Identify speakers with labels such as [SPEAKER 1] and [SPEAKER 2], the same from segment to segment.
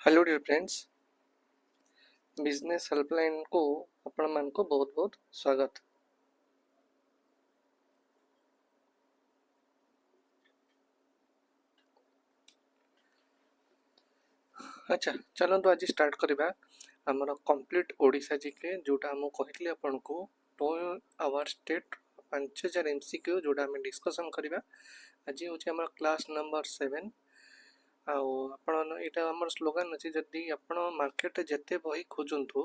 [SPEAKER 1] Hello dear friends, business helpline को आपण मान को बहुत बहुत स्वागत। अच्छा, चलतु आज स्टार्ट करवा आमर कंप्लीट ओडिशा जीके जोटा हम कहली आपन को 2 आवर स्टेट 5000 एमसीक्यू जोटा हम डिस्कशन करवा। आज हूँ आम क्लास नंबर 7 आटा आम स्लोगान अच्छे जदि आप मार्केट जिते बही खोजतु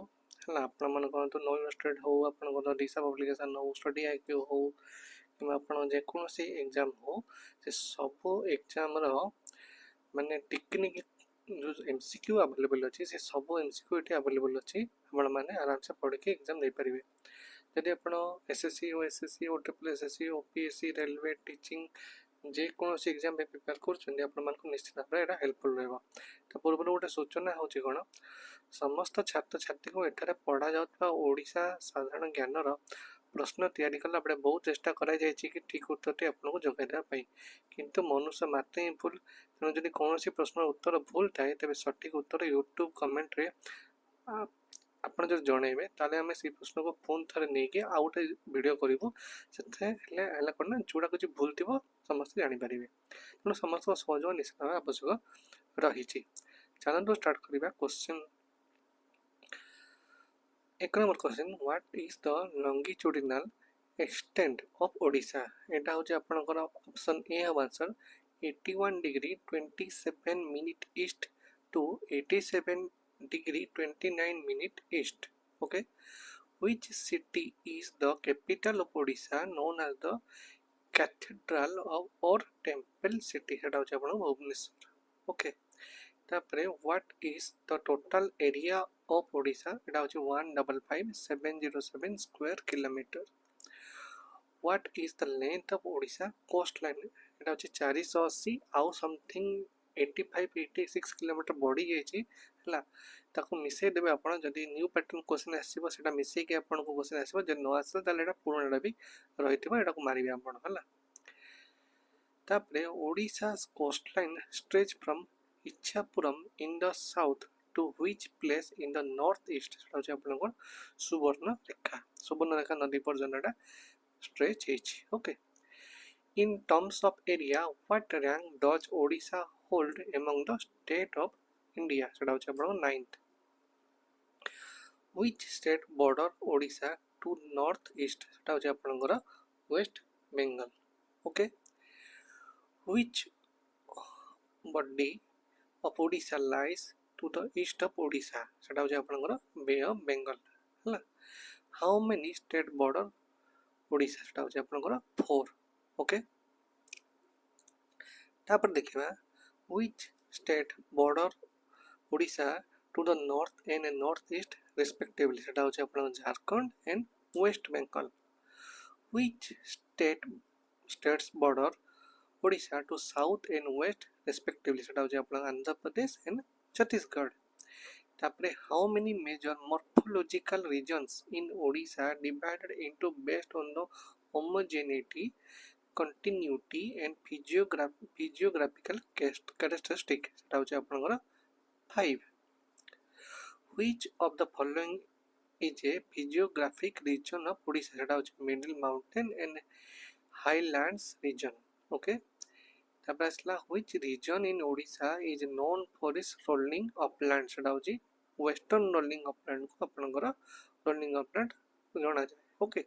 [SPEAKER 1] है आपण मन कहतु नो स्टेट हो आप दिशा पब्लिकेशन हो स्टडी आईक्यू हो कि जेकोसी एग्जाम हो से सब एग्जाम माने टेक्निक जो एमसीक्यू अवेलेबल अच्छी से सब एमसीक्यू ये अवेलेबल अच्छी आपण मैंने आराम से पढ़ के एग्जाम दे पारे। जदि आप SSC OSSC OPSC OPSC railway teaching जेकोसी एग्जाम प्रिपेयर कर निश्चित भाव में हेल्पफुल रहा। तो पूर्व गोटे सूचना हूँ कौन समस्त छात्र छात्री को एठार पढ़ा जाता ओडिशा साधारण ज्ञानर प्रश्न तैयारी कला बेले बहुत चेष्टा कराई कि ठीक उत्तर आपको जोगाई किंतु मनुष्य मात्र ही भूल। तेणु जब कौन प्रश्न उत्तर भूल थाए तेज सठिक उत्तर यूट्यूब कमेंट रे आप जो जनइबे ताले आम से प्रश्न को पुणी थे नहीं आउ गोटे भिड करूँ से कौन जोड़ा कुछ भूल थी समस्त जापर। तेणु समस्त सहयोग निश्चित भाव आवश्यक रही। चलते स्टार्ट करवा question. 1 number question, what is the longitudinal extent of Odisha. एटा हूँ आपनकर ऑप्शन ए हम answer 81 degree 27 minute east to 87 degree 29 minute east. Okay, which city is the capital of Odisha known as the cathedral of or temple city। सेटा हूँ आपन Bhubaneswar. Okay, तापरे what is the total area of Odisha. एटा होची 155,707 square kilometre. What is the length of Odisha coast line. एटा होची 480 आउ something 85-86 kilometre बढ़ी जाइए है। ताको मिसई देबे आपण जदि न्यू पैटर्न क्वेश्चन आसीबो सेटा मिसई के आपण को क्वेश्चन आसीबो जे न आसले ताले एटा पुराणाटा भी रहिथिबो एटा को मारिबे आपण हला। तापरे Odisha coast line stretch from Ichchapuram in the south to which place in the north east। आपन सुवर्ण रेखा नदी पर्यंत स्ट्रेच है। Okay, in terms of area what rank does Odisha hold among the state of India। सेटा होची आपन 9th। which state border Odisha to north east। सेटा होची आपन West Bengal. Okay, which body of Odisha lies to the east of Odisha। सेटा होची आपनकर बे of Bengal हला। How many state border Odisha. सेटा होची आपनकर 4। ओके, तापर देखिबा which state border Odisha to the north and north east respectively। सेटा होची आपन Jharkhand and West Bengal. which states border Odisha to south and west respectively। सेटा होची आपन आंध्र प्रदेश एंड छत्तीसगढ़। तापरे how many major morphological regions in Odisha divided into based on the homogeneity continuity and physiographical characteristic. सेटा होची आपनकर 5। Which of the following is a physiographic region of Odisha. सेटा होची middle mountain and highlands region. Okay, which region in Odisha is known for its rolling upland। सेटा होची western rolling upland को आपनकर rolling upland जाना जाए। Okay,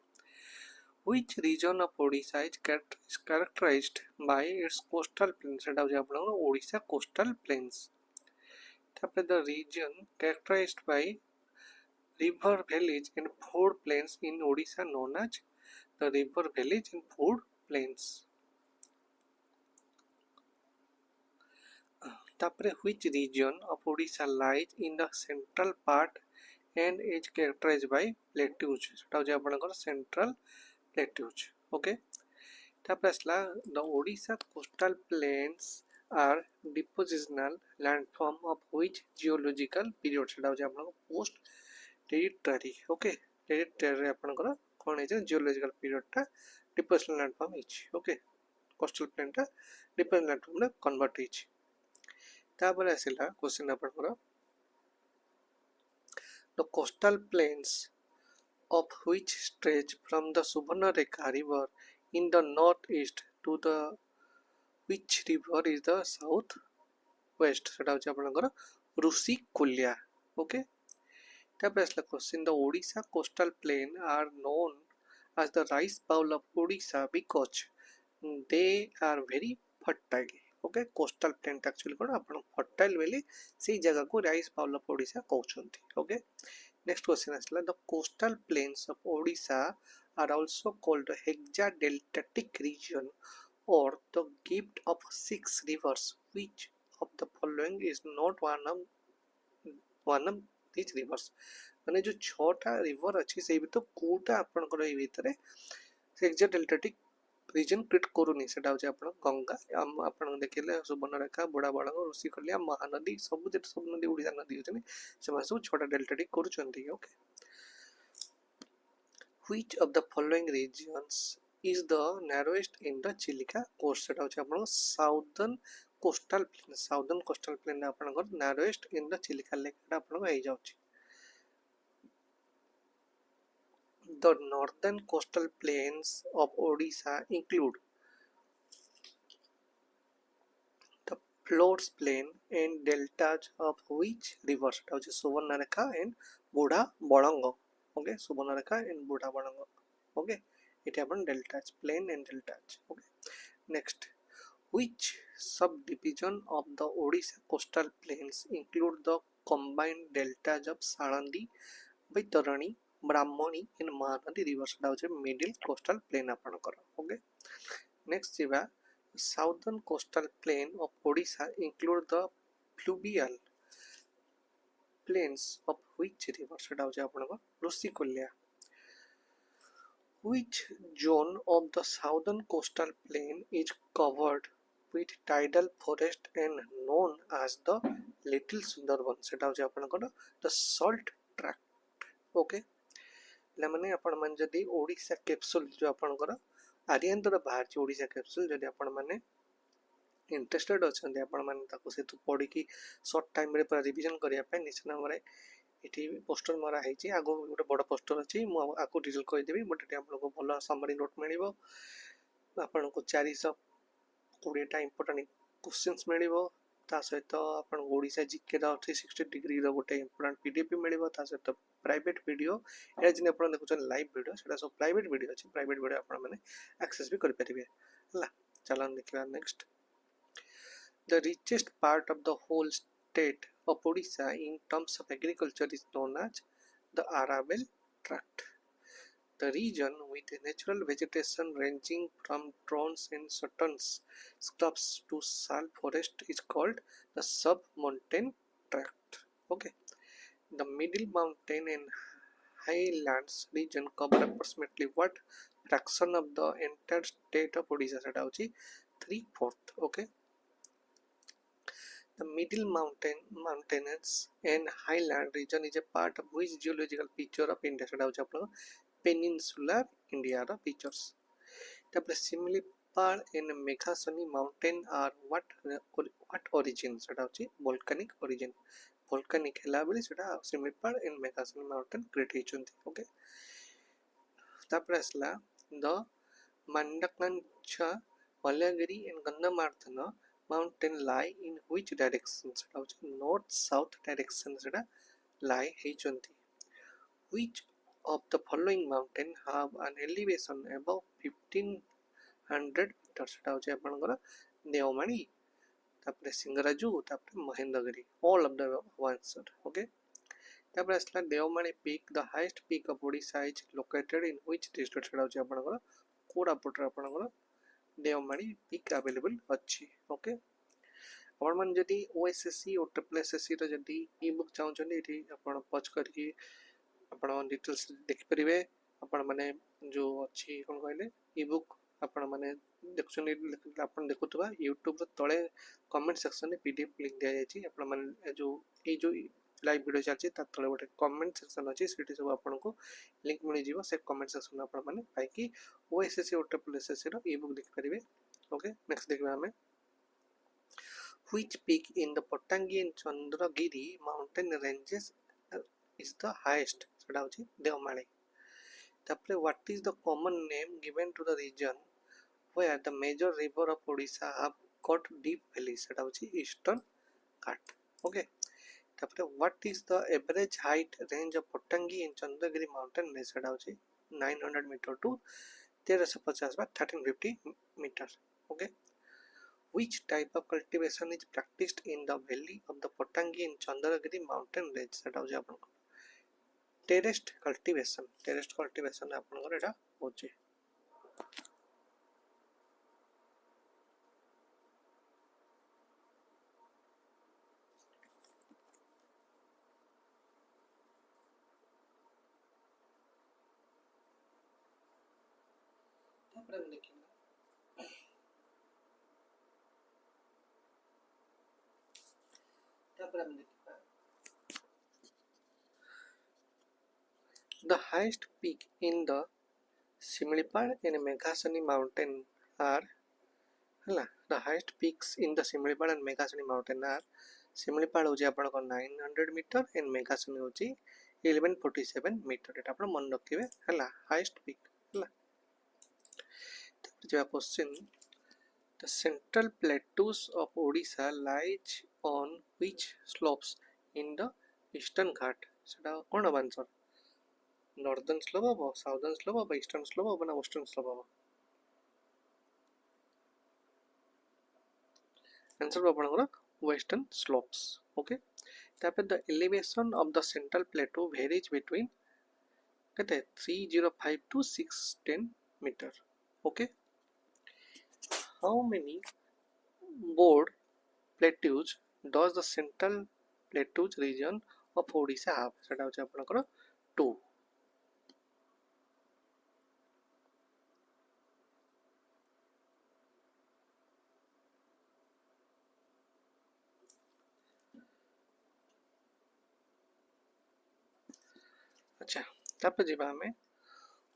[SPEAKER 1] which region of Odisha is characterized by its coastal plains। सेटा होची आपनकर Odisha coastal planes. तापर the region characterized by river valleys and flood plains in Odisha known as the river valleys and flood plains। तापरे which region of Odisha lies in the central part and is characterized by plateaus। सेटा होची आपनकर central plateaus। Okay, तापर असला the Odisha coastal plains are depositional landform of which geological period। सेटा होची आपनकर post territory. Okay, territory आपनकर कोन है जियोलॉजिकल पीरियड टा depositional landform hitch. Okay, coastal plane टा डिपोजिशनल लैंडफॉर्म रे कन्वर्ट हिच। तापर आसिला क्वेश्चन आपनकर The coastal plains of which stretch from the Subarnarekha river in the northeast to the which river is the south west সেটা হচ্ছে আপনাদের ঋষিকুল্যা ওকে তারপরে আসলে question the Odisha coastal plain are known as the rice bowl of Odisha because they are very fertile okay coastal plain actually कोन आपण fertile valley सेही जगह को राइस बाउल ऑफ ओडिशा कहउछंती ओके नेक्स्ट क्वेश्चन आसला the coastal plains of Odisha are also called hexadeltaic region or the gift of six rivers which of the following is not one of these rivers माने जो छटा river अछि से भी तो कोटा आपण को एई भितरे हेक्साडेल्टाटिक रीजन क्रिएट करूनी सेटा होचे आपण गंगा आपण देखिले सुवर्णरेखा बुढ़ा बालंग ऋषिकुल्या महानदी सब नदी ओडिशा नदी होचनी से सब छटा डेल्टाटिक करूचंती okay which of the following regions is the narrowest in the Chilika coast सेटा होचे आपण साउदर्न कोस्टल प्लेन आपण narrowest in the Chilika lake आपण एई जाउची The northern coastal plains of Odisha include the floors plain and deltas of which rivers? That is Subarnarekha and Budha Balanga. Okay, Subarnarekha and Budha Balanga. Okay, it happen deltas, plain and deltas. Okay, next, which subdivision of the Odisha coastal plains include the combined deltas of Salandi, Baitarani, Brahmani and Mahanadi rivers? That is middle coastal plain. Okay, next jiva southern coastal plain of Odisha include the fluvial plains of which river सेटा होचे आपनको Rushikulya which zone of the southern coastal plain is covered with tidal forest and known as the little Sundarban सेटा होचे आपनको the salt tract okay लेमने आपण मन जदी Odisha capsule जो आपनकर आर्यंतर बाहर ओडिशा कैप्सूल जदि आपण माने इंटरेस्टेड अछंती आपण माने ताको सेतु पढी की शॉर्ट टाइम रे पूरा रिवीजन करिया पे निश्चित नंबर एठी पोस्टर मरा हेची आगो गोटे बड़ पोस्टर अछि मु आको डिटेल कहि देबी बट एठी आपन को भलो समरी नोट मिलिबो आपन को 420 टा इंपोर्टेंट क्वेश्चंस मिलिबो ता सहित आपन ओडिशा जीके रा 360 डिग्री रा गोटे इंपोर्टेंट पीडीएफ मिलिबो ता सहित प्राइवेट वीडियो ए जिने आपन देखुछन लाइव वीडियो सेटा सब प्राइवेट वीडियो अछि प्राइवेट वीडियो आपन माने एक्सेस भी कर परिबे हला चलन देखिबा next The richest part of the whole state of Odisha in terms of agriculture is known as the Araval Tract. The region with natural vegetation ranging from thorns and certain scrubs to sal forest is called the sub-mountain tract. Okay. The middle mountain and highlands region cover approximately what fraction of the entire state of Odisha? That is 3/4. Okay. The middle mountainous and highland region is a part of which geological feature of India? सेटा होचे आपन peninsular India रा features. तापर Similipal and Meghasani mountain are what origin? सेटा होचे volcanic origin. Volcanic हेला बेली सेटा Similipal and Meghasani mountain create हेचंती. Okay. तापर असला the Mandakancha, Malagiri and Gandhamardhana mountain lie in which direction? North south direction lie हेचंती. Which of the following mountain have an elevation above 1500 meters? सेटा होचे आपनकर देवमाणी तापरे सिंगराजू तापरे Mahendragiri all of the above answer. Okay. तापरे असला देवमाणी peak the highest peak of Odisha is located in which district? सेटा होचे आपनकर कोरापुट रे आपनकर देवमाणी peak available अछि. ओके आपण मन जदी ओएसएससी और ट्रिपल एसएससी रो जदी ई बुक चाहौ छथि एठी आपण पच करके आपण डिटेल्स देख परिबे आपण माने जो अछि कोन कहले ई बुक आपण माने देखछन आपण देखुतबा YouTube रो तळे कमेंट सेक्शन में पीडीएफ लिंक दिया जाय छी आपण माने जो लाइव वीडियो चलछि ता तळे गोटे कमेंट सेक्शन अछि सेठी सब आपण को लिंक मिलि जीवो से कमेंट सेक्शन में आपण माने पाई कि ओएसएससी और ट्रिपल एसएससी रो ई बुक देख परिबे. ओके नेक्स्ट देखबा हमें which peak in the Pottangi and Chandragiri mountain ranges is the highest सेटा होची देवमाली तापरे what is the common name given to the region where the major river of Odisha have got deep valleys सेटा होची eastern घाट okay तापरे what is the average height range of Pottangi in Chandagiri mountain range सेटा होची 900 meter to 1350 by 1350 meter okay which type of cultivation is practiced in the valley of the Pottangi in Chandagiri mountain range सेटा होची आपन terraced cultivation आपन एटा होची तापरे हम देखिना the highest peak in the Similipal and Meghasani mountain are the highest peaks in the Similipal and Meghasani mountain are Similipal होची आपण को 900 मीटर and Meghasani होची 1147 मीटर एटा आपण मन रखिबे हला highest peak हला जो question the central plateaus of Odisha lies on which slopes in the eastern ghat सेटा कोन answer northern slope of southern slope of eastern slope of na western slope of answer आपनकर western slopes okay तापर the elevation of the central plateau varies between kete 305 to 610 meter okay how many board plateaus does the central plateaus region of Odisha have सेटा होची आपनकर 2 अच्छा तापर जिबा हमें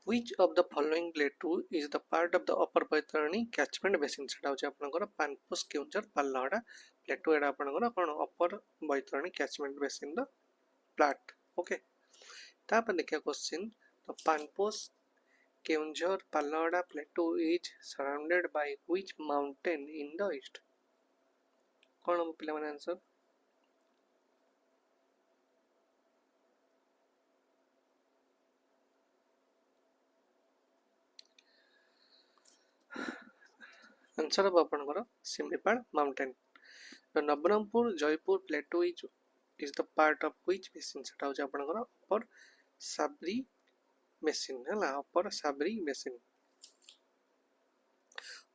[SPEAKER 1] which of the following plateau is the part of the upper Baitarani catchment basin सेटा होची आपनकर पानपोस केउंझर पाल्लाडा plateau एडा आपनकर कोन upper Baitarani catchment basin the plat okay तापर देखिया क्वेश्चन तो पानपोस Keonjhar पाल्लाडा plateau is surrounded by which mountain in the east कोन पिला माने आंसर आंसर अब आपनकर Similipal mountain the Nabarampur Jaipur plateau is the part of which basin सेटा होची आपनकर upper Sabri basin हला upper Sabri basin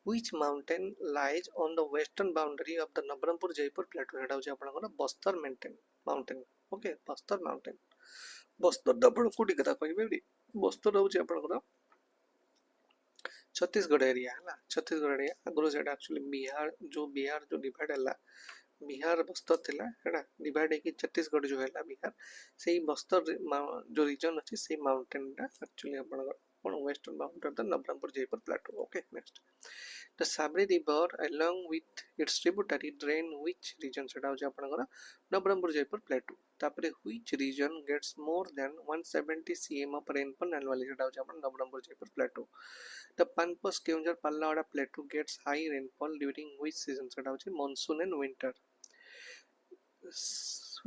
[SPEAKER 1] which mountain lies on the western boundary of the Nabarampur Jaipur plateau सेटा होची आपनकर Bastar mountain okay Bastar mountain Bastar दा आपण कोठी कथा कहबे बे Bastar होची आपनकर छत्तीसगढ़ एरिया है छत्तीसगढ़ एरिया अग्रो सेटा एक्चुअली बिहार जो डिवाइड हला बिहार बस्तर थिला हेडा डिवाइड है छत्तीसगढ़ जो हला बिहार सेही बस्तर जो रीजन अछि से माउंटेन टा एक्चुअली अपन western boundary of the Nabarangpur Jeypore plateau okay next the Sabri river along with its tributary drain which region सेटा होची आपनकर नवरंगपुर जयपुर प्लेटो तापरे which region gets more than 170 cm of rainfall annually सेटा होची आपन नवरंगपुर जयपुर प्लेटो the Panpos Keonjhar Pallada plateau gets high rainfall during which season सेटा होची monsoon and winter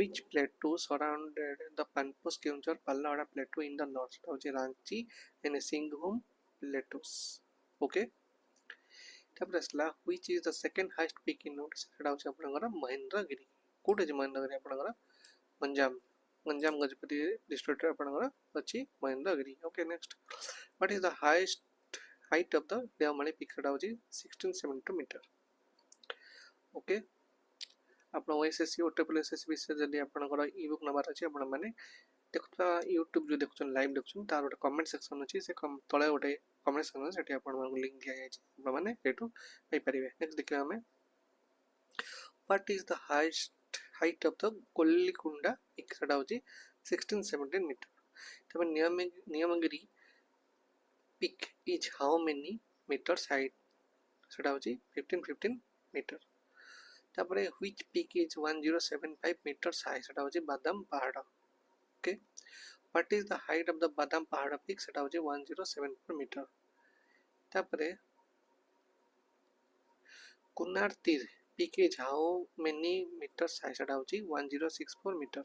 [SPEAKER 1] which plateau surrounded the Panpos Keonjhar Pallada plateau in the north सेटा होची Ranchi and Singhbhum plateaus okay तापर असला which is the second highest peak in Odisha सेटा होची आपनकर महेंद्रगिरी कोठे महेंद्रगिरी आपनकर गंजाम गजपति डिस्ट्रिक्ट आपनकर अछि Mahendragiri okay next what is the highest height of the Devamali peak सेटा होची 1672 meter ओके आपण OSSC OSSC विषय जदी आपनकर ई बुक नंबर अछि आपण माने देखुता YouTube जो देखुछन लाइव देखुछन तार गोटे कमेंट सेक्शन अछि से तळे गोटे कमेंट सेक्शन सेठी आपण मानको लिंक दिया जाय छै आपण माने एटू पाई परिबे नेक्स्ट देखियो हमें what is the highest height of the Kollikunda peak सेटा होची 1617 meter तबे Niyamgiri peak is how many meters height सेटा होची 1515 meter तापरे which peak is 1075 meters high सेटा होची बादाम पहाड़ okay what is the height of the बादाम पहाड़ पीक सेटा होची 1074 मीटर तापरे कुनार तीर peak is how many metre high सेटा होची 1064 मीटर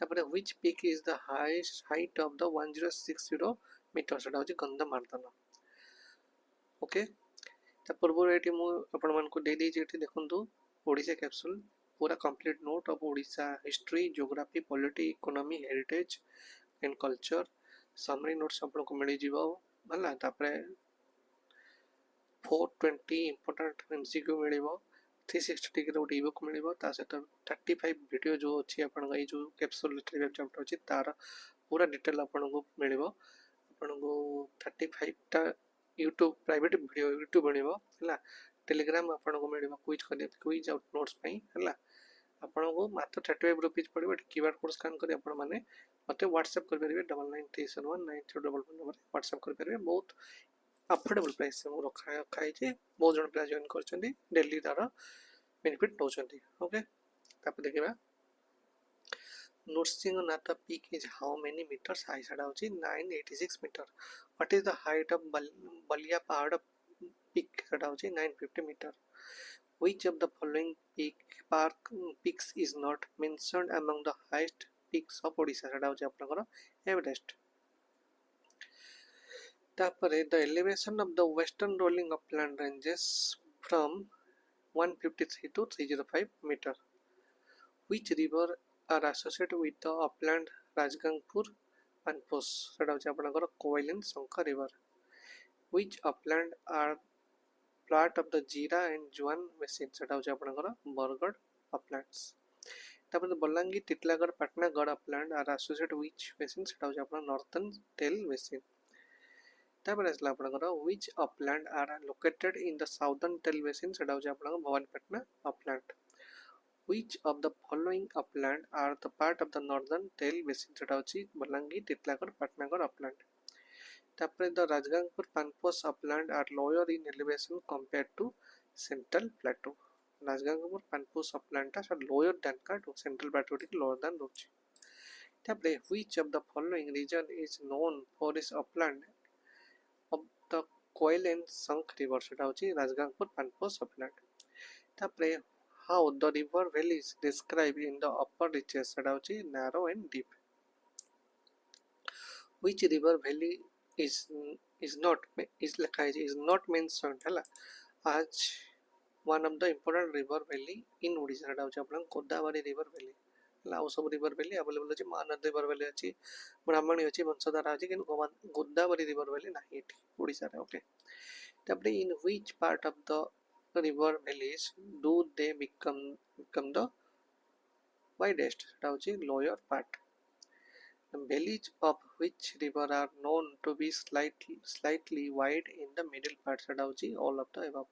[SPEAKER 1] तापरे which peak is the highest height of the 1060 metre सेटा होची गंधमार्दन ओके ता पूर्व एटी मु आपण मान को दे दी जेटी देखंतु ओडिशा कैप्सूल पूरा complete note of Odisha history geography polity economy heritage and culture summary notes आपन को मिली जीवो भला तापरे 420 इंपोर्टेंट एमसीक्यू मिलिबो 360 डिग्री रोड ईबुक मिलिबो ता सहित 35 वीडियो जो अछि आपन गई जो कैप्सूल लिटरेचर चैप्टर अछि तार पूरा डिटेल आपन को मिलिबो आपन को 35 टा यूट्यूब प्राइवेट वीडियो यूट्यूब मिलिबो हला टेलीग्राम आपन को मिलिबो क्विज आउट नोट्स पई हला आपन को मात्र 35 रुपीस पड़िबो क्यूआर कोड स्कैन करी आपन माने मते व्हाट्सएप कर परिबे 99371931 नंबर व्हाट्सएप कर परिबे बहुत अफोर्डेबल प्राइस से मु रखा खाइ जे बहुत जन प्लेयर जॉइन करछन्ती डेली तार बेनिफिट नौछन्ती ओके तापर देखिबा Nursinganatha peak is how many meters high सेटा होची 986 metre what is the height of Baliya पहाड़ पीक सेटा होची 950 metre which of the following peaks is not mentioned among the highest peaks of Odisha सेटा होची आपनकर एवरेस्ट तापरे the elevation of the western rolling upland ranges from 153 to 305 meter which river are associated with the upland Rajgangpur Panpos सेटा होची आपनकर Koel and Shankar river which upland are part of the Jira and Juan basin सेटा होची आपनकर Bargarh uplands तापर बलांगी Titlagarh Patnagarh upland are associated which basin सेटा होची आपन northern tail basin तापर असला आपनकर which upland are located in the southern tail basin सेटा होची आपनकर Bhawanipatna upland which of the following upland are the part of the northern tail basin सेटा होची बलांगी टिटलागढ़ पाटनागढ़ upland तापर the Rajgangpur Panpos upland are lower in elevation compared to central plateau Rajgangpur Panpos upland ta lower than का to central plateau tick lower than रोची तापर which of the following region is known for its upland of the Coil and Sunk river सेटा होची Rajgangpur Panpos upland तापर how the river valley is described in the upper reaches सेटा होची narrow and deep which river valley is not mentioned हला आज one of the important river valley in Odisha सेटा होची आपन गोदावरी river valley हला ओ सब river valley अवेलेबल अछि महानदी river valley अछि ब्राह्मणी अछि वंशधारा अछि किन गोदावरी river valley नाही एठी ओडिसा रे okay तबरे in which part of the river valleys do they become the widest सेटा होची lower part the valleys of which river are known to be slightly wide in the middle part सेटा होची all of the above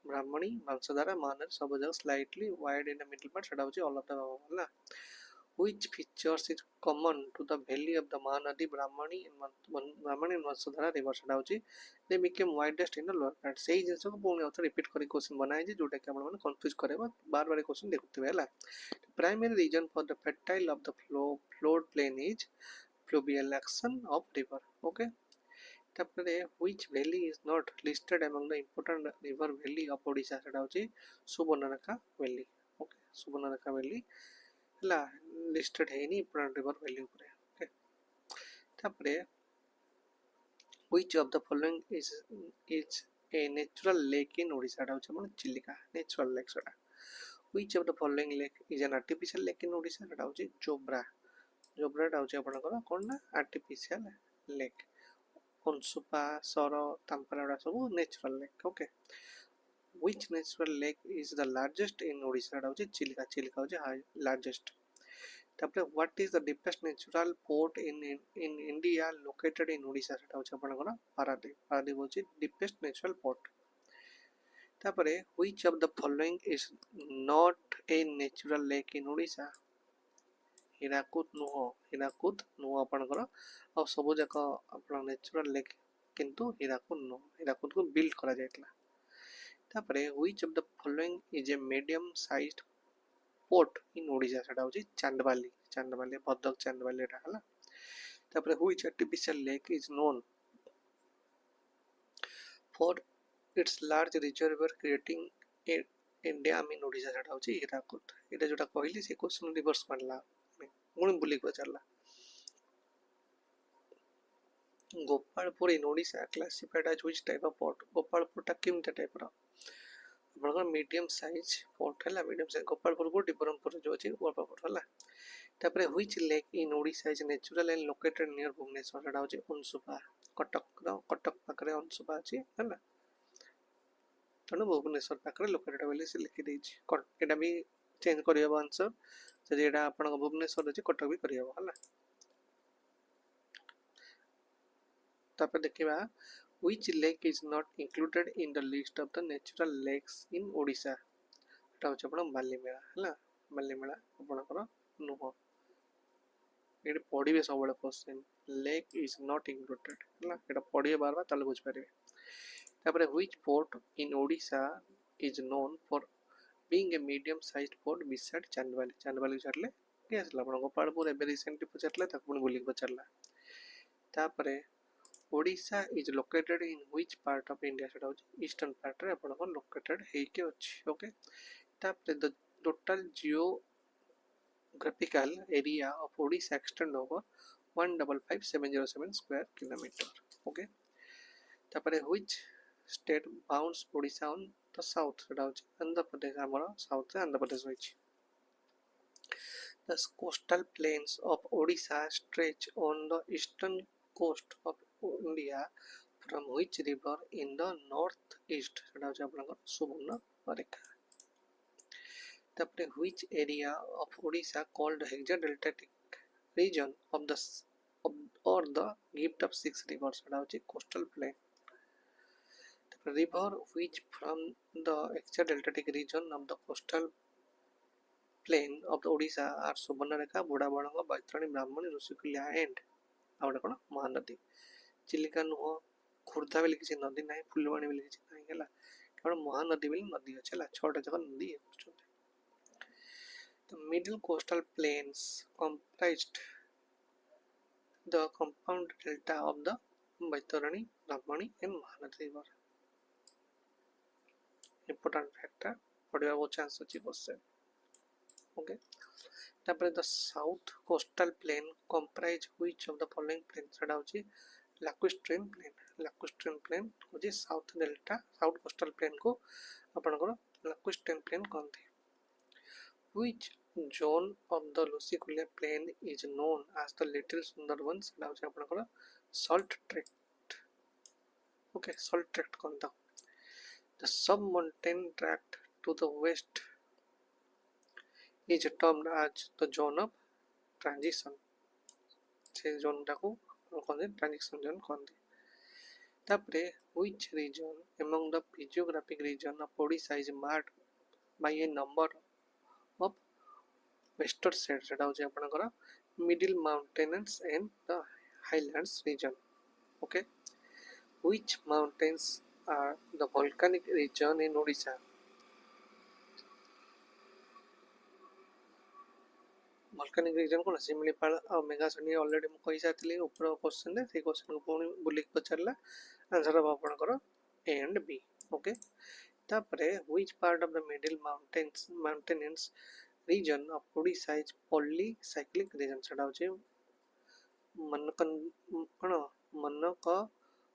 [SPEAKER 1] ब्राह्मणी वंशधारा महानदी सब जगह slightly wide in the middle part सेटा होची all of the above हला which features is common to the valley of the Mahanadi Brahmani and Vansudhara river सेटा होची they became widest in the lower part सेही जिंस को पुणी औथर repeat करी question बनाए जे जोटा कि आपण माने कंफ्यूज करेबा बार बार क्वेश्चन देखुथिबे हला primary region for the fertile of the flood plain is fluvial action of river okay तापरे which valley is not listed among the important river valley of Odisha सेटा होची Subarnarekha valley okay Subarnarekha valley हला listed है नी important river valley ऊपर okay तापरे which of the following is a natural lake in Odisha टा होची मन चिलिका natural lake सेटा which of the following lake is an artificial lake in Odisha टा होची जोब्रा टा होची आपनकर कोन ना artificial lake onsupa soro tampara सब natural lake okay which natural lake is the largest in Odisha टा होची चिलिका होची largest तापर what is the deepest natural port in India located in Odisha सेटा होची आपनकर पारादीप होची deepest natural port तापर which of the following is not a natural lake in Odisha Hirakud नुह आपनकर आ सब जक आपन नेचुरल लेक किंतु हीराकुद को बिल्ड करा जायतला तापर which of the following is a medium sized port in Odisha सेटा होची चांदबाली चांदबाली भद्रक चांदबाली एटा हला तापर which artificial lake is known for its large reservoir creating a dam in Odisha सेटा होची हीराकुद एटा जोटा कहली से क्वेश्चन रिवर्स मारला पुणी बुली पचारला Gopalpur in Odisha classified as which type of port Gopalpur टा किमटा टाइप रो आपन मीडियम साइज पोर्ट हला मीडियम साइज गोपालपुर को डिबरमपुर जो अछि गोपालपुर हला तापरे which lake in Odisha is natural and located near Bhubaneswar सेटा होछि अंशुपा कटक पाखरे अंशुपा अछि हला तनो भुवनेश्वर पाखरे लोकेटेड बोली से लिखि दैछि एटा भी चेंज करियो आंसर जदि एटा आपन भुवनेश्वर अछि कटक भी करियो हला तापर देखिबा which lake is not included in the list of the natural lakes in Odisha एटा होछि आपण बालीमेला हला बालीमेला आपनकर नुह एटा पढिबे सबले question lake is not included हला एटा पढिबे बार बार ताले बुझ पारिबे तापर which port in Odisha is known for being a medium sized port beside chandbali छाडले के असला आपण गोपालपुर एबे रिसेंटली पचारले ताको पुनी बुली पचारला तापर Odisha is located in which part of India सेटा होछि ईस्टर्न पार्ट रे आपण को लोकेटेड हेके अछि ओके तापर the total geographical area of Odisha extend over 155,707 square kilometer okay तापर which state bounds Odisha on the south सेटा होछि आंध्र प्रदेश हमर साउथ रे आंध्र प्रदेश होछि The coastal plains of Odisha stretch on the eastern coast of India from which river in the northeast सेटा होछि आपनकर सुवर्णरेखा तापर which area of Odisha called hexadeltatic region of the or the gift of six rivers सेटा होछि coastal plain तापर river which from the hexadeltatic region of the coastal plain of the Odisha are Subarnarekha Budhabalanga Baitarani Brahmani Rushikulya and out कोन महानदी चिलिका नुह खुर्धा बेले किसी नदी नाही फुलवाणी बेले किसी नाही हला केवल महानदी बेले नदी अछि हला छोटा जगह नदी अछि the middle coastal plains comprised the compound delta of the Baitarani, Brahmani and Mahanadi river important factor पढ़िबा बहुत चांस अछि क्वेश्चन okay तापर the south coastal plain comprise which of the following plains सेटा होछि lacustrine plain होछि south delta south coastal plain को आपनकर lacustrine plain कहंती which zone of the Lusikulia plain is known as the little Sundarbans सेटा होछि आपनकर salt tract okay salt tract कहंता the sub mountain tract to the west is termed as the zone of transition से zone टाको कहंती transition zone कहंती तापरे which region among the physiographic region of Odisha is marked by a number of western shades सेटा होछि आपनकर middle mountains and the highlands region okay which mountains are the volcanic region in Odisha volcanic region कोन सिमलीपाल और मेघासनी already म कहि साथली ऊपर question दे से question को पुनी बुली पचारला आंसर अब आपनकर ए एंड बी ओके तापरे which part of the middle mountainous region of Odisha is polycyclic region सेटा होछि मनकन कोन मनक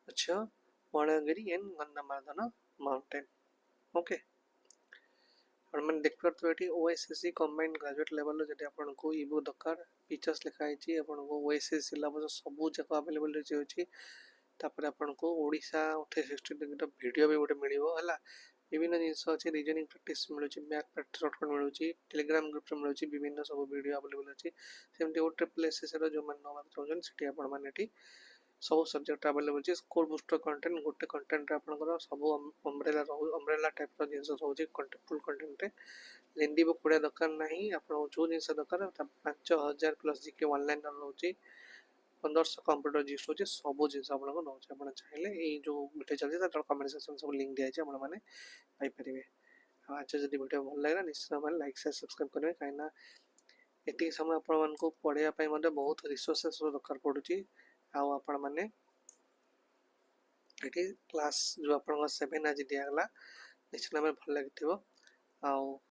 [SPEAKER 1] अच्छा वणगिरी एंड गंधमार्दन माउंटेन ओके और मन देख परतो एठी OSSC कंबाइंड ग्रेजुएट लेवल जदि आपन को ई बुक दरकार फीचर्स लिखा आइछि आपन को OSSC सिलेबस सब जगह अवेलेबल रहै अछि तापर आपन को ओडिसा 60 डिग्री वीडियो भी गोटे मिलिबो हला विभिन्न जिंस अछि रीजनिंग प्रैक्टिस मिलुछि मैथ प्रैक्टिस शॉर्टकट मिलुछि टेलीग्राम ग्रुप रे मिलुछि विभिन्न सब वीडियो अवेलेबल अछि सेमति ओ ट्रिपल एसएस रो जो मन नवा चाहन सिटी आपन माने एठी सब सब्जेक्ट अवेलेबल अछि स्कोर बूस्टर कंटेंट गोटे कंटेंट रे आपन को सब अम्ब्रेला टाइप रो जिंस होछि फुल कंटेंट रे लेंदी बुक पढा दरकार नाही आपन जो जिंस दरकार 5000 प्लस जीके ऑनलाइन रहउछि 1500 कंप्यूटर जिस्ट होछि सब जिंस आपन को नउछि आपन चाहिले ए जो वीडियो चलछि त कमेंट सेक्शन सब लिंक दिया छै आपन माने पाई परिबे आज जब वीडियो भल लगे निश्चित भाव लाइक शेयर सब्सक्राइब करेंगे कहीं ये समय आपण पढ़ाई बहुत रिसोर्सेस दरकार पड़ुची आपण मैंने क्लास जो आप 7 आज दिगला निश्चित भाव भल लगे।